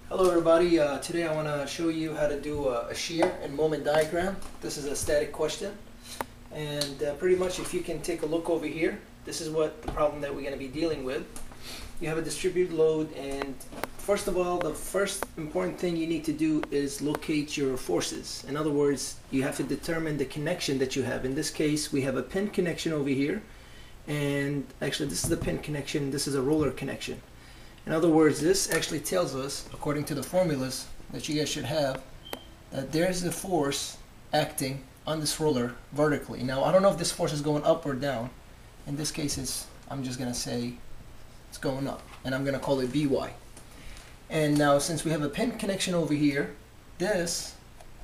Hello everybody, today I want to show you how to do a shear and moment diagram. This is a static question, and pretty much if you can take a look over here, this is what the problem that we're going to be dealing with. You have a distributed load, and first of all, the first important thing you need to do is locate your forces. In other words, you have to determine the connection that you have. In this case, we have a pin connection over here, and actually this is the pin connection, this is a roller connection. In other words, this actually tells us, according to the formulas that you guys should have, that there's a force acting on this roller vertically. Now, I don't know if this force is going up or down. In this case, I'm just going to say it's going up, and I'm going to call it By. And now, since we have a pin connection over here, this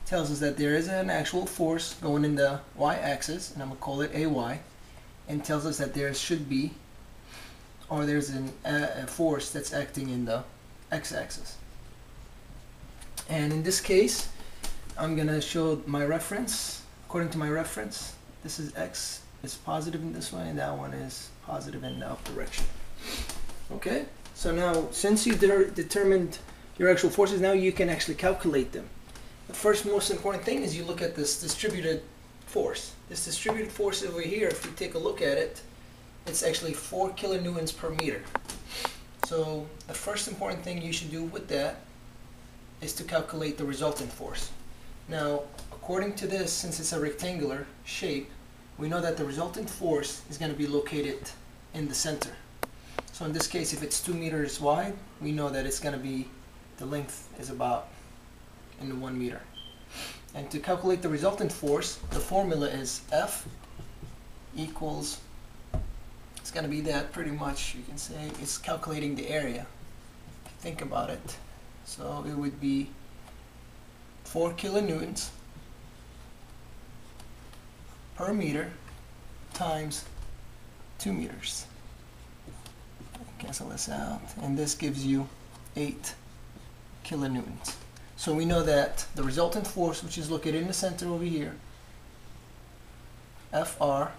tells us that there is an actual force going in the y-axis, and I'm going to call it Ay, and tells us that there should be, or there's a force that's acting in the x-axis. And in this case, I'm going to show my reference. According to my reference, this is x is positive in this way, and that one is positive in the up direction. Okay, so now since you determined your actual forces, now you can actually calculate them. The first most important thing is you look at this distributed force. This distributed force over here, if you take a look at it, it's actually 4 kilonewtons per meter. So the first important thing you should do with that is to calculate the resultant force. Now, according to this, since it's a rectangular shape, we know that the resultant force is going to be located in the center. So in this case, if it's 2 meters wide, we know that it's going to be, the length is about in 1 meter. And to calculate the resultant force, the formula is F equals, it's going to be that pretty much, you can say, it's calculating the area. Think about it. So it would be 4 kilonewtons per meter times 2 meters. Cancel this out, and this gives you 8 kilonewtons. So we know that the resultant force, which is located in the center over here, Fr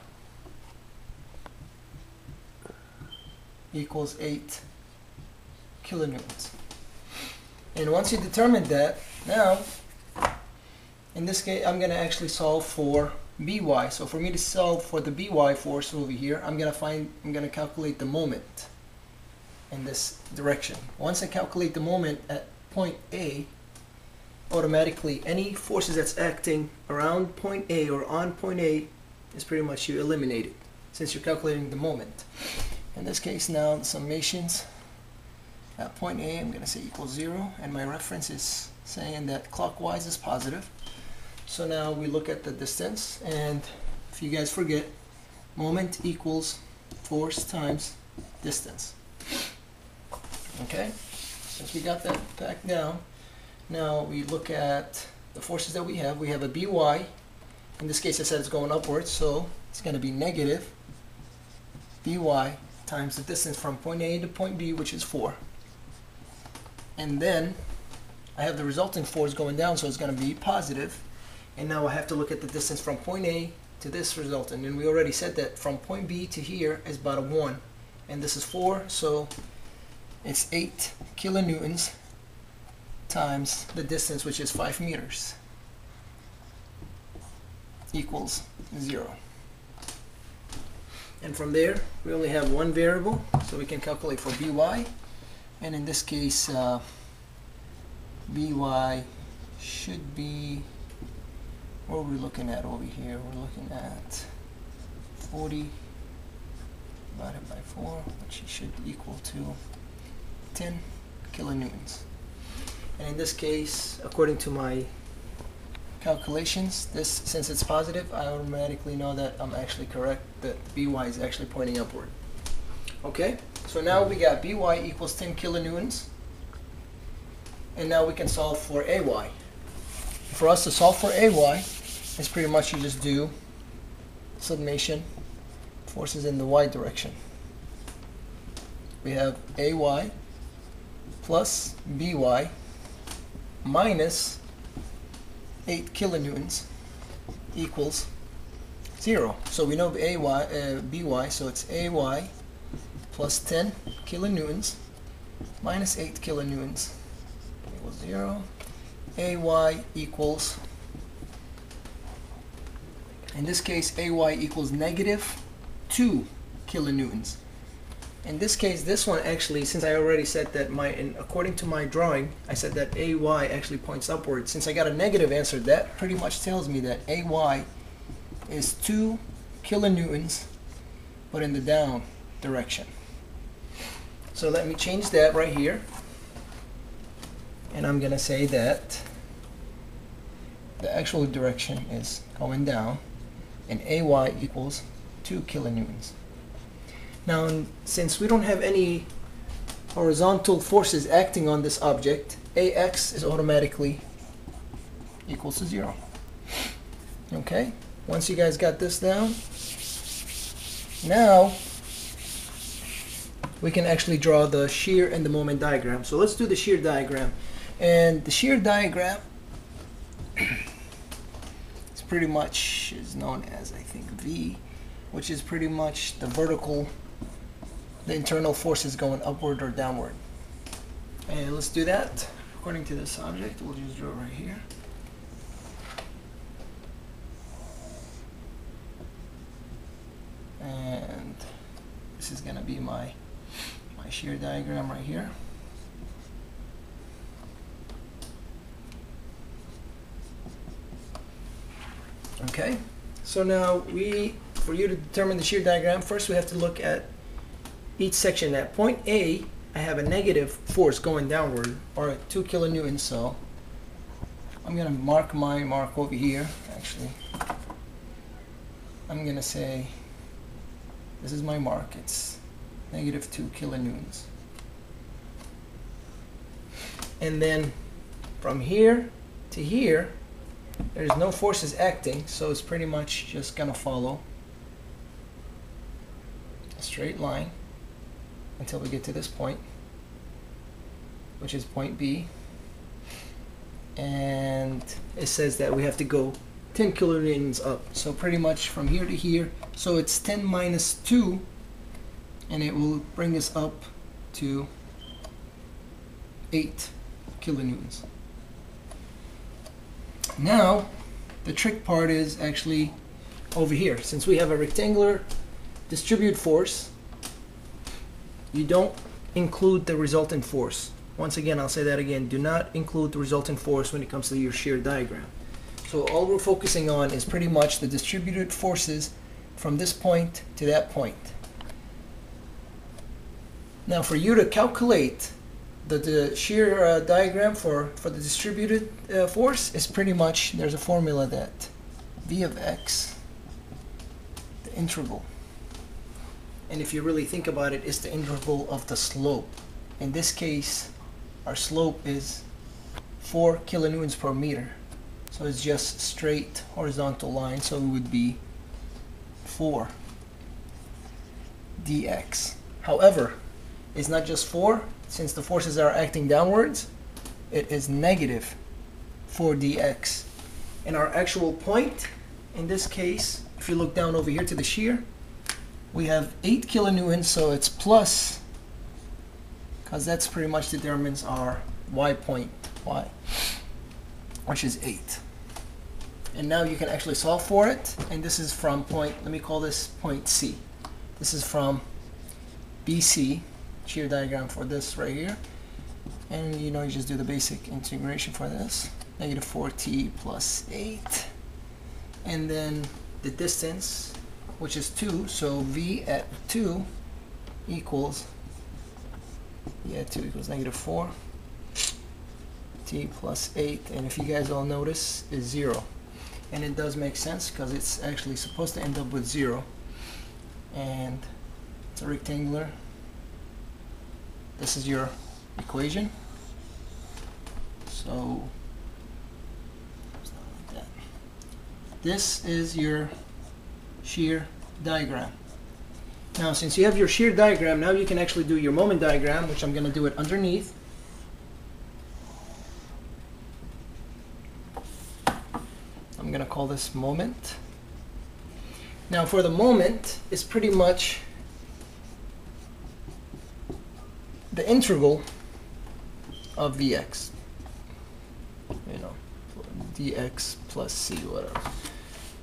equals 8 kilonewtons. And once you determine that, now in this case I'm going to actually solve for By. So for me to solve for the By force over here, I'm going to calculate the moment in this direction. Once I calculate the moment at point A, automatically any forces that's acting around point A or on point A is pretty much you eliminate it, since you're calculating the moment. In this case now, the summations at point A, I'm going to say equals 0, and my reference is saying that clockwise is positive. So now we look at the distance, and if you guys forget, moment equals force times distance. Okay, since we got that back down, now we look at the forces that we have. We have a By. In this case I said it's going upwards, so it's going to be negative By times the distance from point A to point B, which is 4. And then I have the resultant force going down, so it's going to be positive. And now I have to look at the distance from point A to this resultant. And we already said that from point B to here is about a 1. And this is 4, so it's 8 kilonewtons times the distance, which is 5 meters, equals 0. And from there, we only have one variable, so we can calculate for By. And in this case, By should be, what are we looking at over here? We're looking at 40 divided by 4, which should equal to 10 kilonewtons. And in this case, according to my calculations, this, since it's positive, I automatically know that I'm actually correct, that By is actually pointing upward. Okay, so now we got By equals 10 kilonewtons, and now we can solve for Ay. For us to solve for Ay, it's pretty much you just do summation forces in the y direction. We have Ay plus By minus 8 kilonewtons equals 0. So we know By, so it's Ay plus 10 kilonewtons minus 8 kilonewtons equals 0. AY equals, in this case, AY equals negative 2 kilonewtons. In this case, this one actually, since I already said that according to my drawing, I said that AY actually points upward. Since I got a negative answer, that pretty much tells me that AY is 2 kilonewtons, but in the down direction. So let me change that right here. And I'm going to say that the actual direction is going down, and AY equals 2 kilonewtons. Now, since we don't have any horizontal forces acting on this object, AX is automatically equals to 0. Okay? Once you guys got this down, now we can actually draw the shear and the moment diagram. So let's do the shear diagram. And the shear diagram is pretty much is known as, I think, V, which is pretty much the vertical, the internal forces going upward or downward. And let's do that according to this object. We'll just draw it right here. And this is going to be my shear diagram right here. Okay, so now for you to determine the shear diagram, first we have to look at each section. At point A, I have a negative force going downward, or 2 kilonewtons, so I'm going to mark my mark over here. Actually, I'm going to say this is my mark. It's negative 2 kilonewtons. And then from here to here, there's no forces acting, so it's pretty much just going to follow a straight line until we get to this point, which is point B. And it says that we have to go 10 kilonewtons up. So pretty much from here to here, so it's 10 minus 2, and it will bring us up to 8 kilonewtons. Now, the trick part is actually over here. Since we have a rectangular distributed force, you don't include the resultant force. Once again, I'll say that again. Do not include the resultant force when it comes to your shear diagram. So all we're focusing on is pretty much the distributed forces from this point to that point. Now, for you to calculate the shear diagram for the distributed force is pretty much, there's a formula that V of X, the integral, and if you really think about it, it's the integral of the slope. In this case, our slope is 4 kilonewtons per meter, so it's just straight horizontal line, so it would be 4 dx. However, it's not just 4. Since the forces are acting downwards, it is negative 4 dx. And our actual point, in this case, if you look down over here to the shear, we have 8 kilonewtons, so it's plus, because that's pretty much determines our y point, y, which is 8. And now you can actually solve for it, and this is from point, let me call this point C. This is from BC, shear diagram for this right here, and you just do the basic integration for this, negative 4t plus 8, and then the distance, which is 2, so V at 2 equals, 2 equals negative 4 t plus 8, and if you guys all notice, is 0. And it does make sense because it's actually supposed to end up with 0, and it's a rectangular. This is your equation. So it's not like that. This is your shear diagram. Now, since you have your shear diagram, now you can actually do your moment diagram, which I'm going to do it underneath. I'm going to call this moment. Now, for the moment, it's pretty much the integral of Vx. you know, dx plus c, whatever.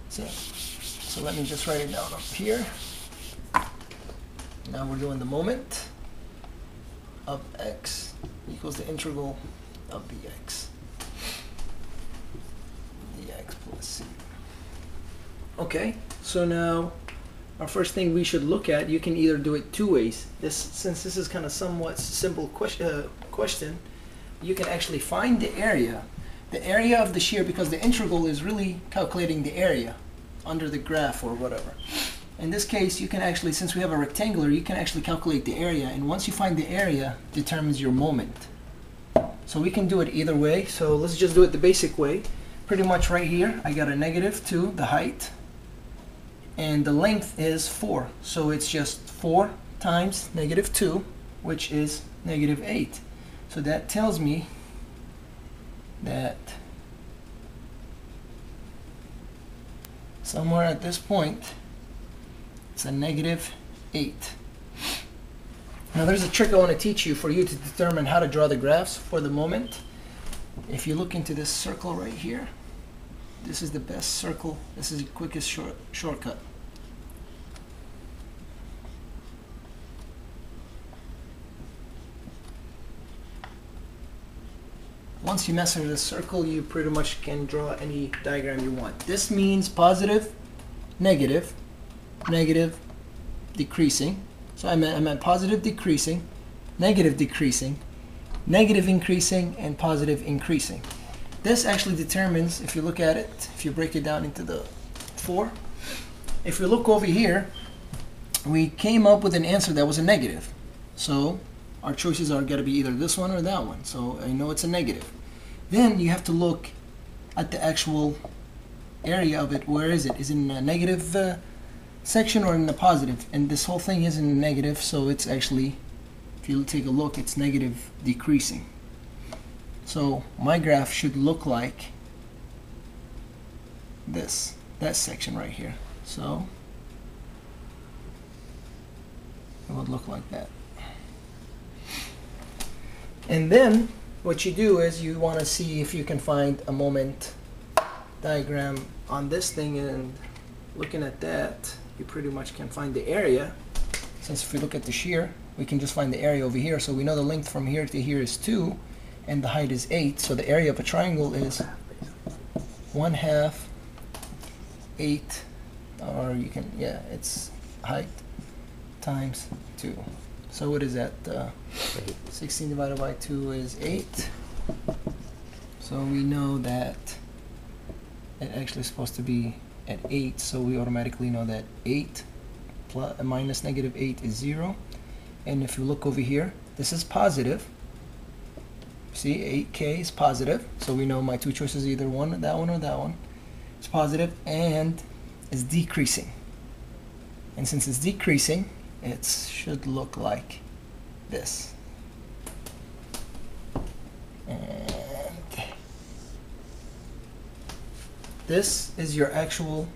So let me just write it down up here. Now we're doing the moment of x equals the integral of dx. dx plus c. Okay, so now our first thing we should look at, you can either do it two ways. Since this is kind of somewhat simple question, you can actually find the area of the shear, because the integral is really calculating the area under the graph or whatever. In this case, you can actually, since we have a rectangular, you can actually calculate the area, and once you find the area, determines your moment. So we can do it either way. So let's just do it the basic way. Pretty much right here, I got a -2, the height, and the length is 4. So it's just 4 times -2, which is -8. So that tells me that somewhere at this point, it's a -8. Now there's a trick I want to teach you for you to determine how to draw the graphs for the moment. If you look into this circle right here, this is the best circle. This is the quickest shortcut. Once you master the circle, you pretty much can draw any diagram you want. This means positive, negative, negative, decreasing. So I meant positive decreasing, negative decreasing, negative increasing, and positive increasing. This actually determines, if you look at it, if you break it down into the 4, if you look over here, we came up with an answer that was a negative. So our choices are going to be either this one or that one. So I know it's a negative. Then you have to look at the actual area of it. Where is it? Is it in a negative section or in the positive? And this whole thing is in the negative, so it's actually, if you take a look, it's negative decreasing. So my graph should look like this, that section right here. So it would look like that. And then what you do is you want to see if you can find a moment diagram on this thing, and looking at that, you pretty much can find the area. Since if we look at the shear, we can just find the area over here. So we know the length from here to here is 2, and the height is 8. So the area of a triangle is 1/2 8, or you can, yeah, it's height times 2. So what is that? 16 divided by 2 is 8. So we know that it actually is supposed to be at 8. So we automatically know that 8 plus minus -8 is 0. And if you look over here, this is positive. See, 8K is positive. So we know my two choices, either that one or that one. It's positive and it's decreasing. And since it's decreasing, it should look like this. And this is your actual,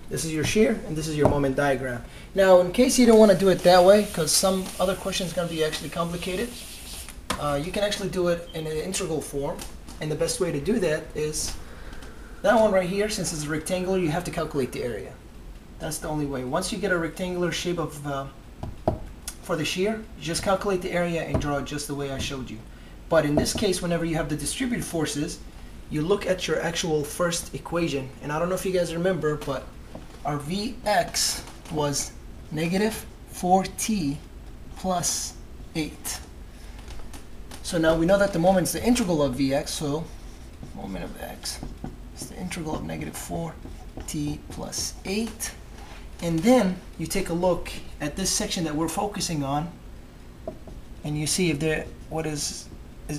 this is your shear, and this is your moment diagram. Now, in case you don't want to do it that way, because some other questions are going to be actually complicated, you can actually do it in an integral form. And the best way to do that is that one right here. Since it's rectangular, you have to calculate the area. That's the only way. Once you get a rectangular shape of for the shear, you just calculate the area and draw it just the way I showed you. But in this case, whenever you have the distributed forces, you look at your actual first equation. And I don't know if you guys remember, but our Vx was -4t plus 8. So now we know that the moment is the integral of Vx, so moment of x is the integral of -4t plus 8. And then you take a look at this section that we're focusing on, and you see if there what is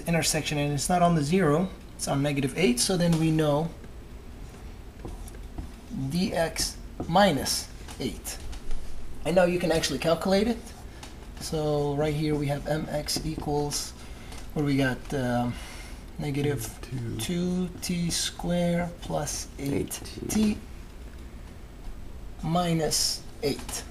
intersection, and it's not on the 0, it's on -8. So then we know dx minus 8. And now you can actually calculate it. So right here we have mx equals, where we got -2t squared plus 8t minus 8.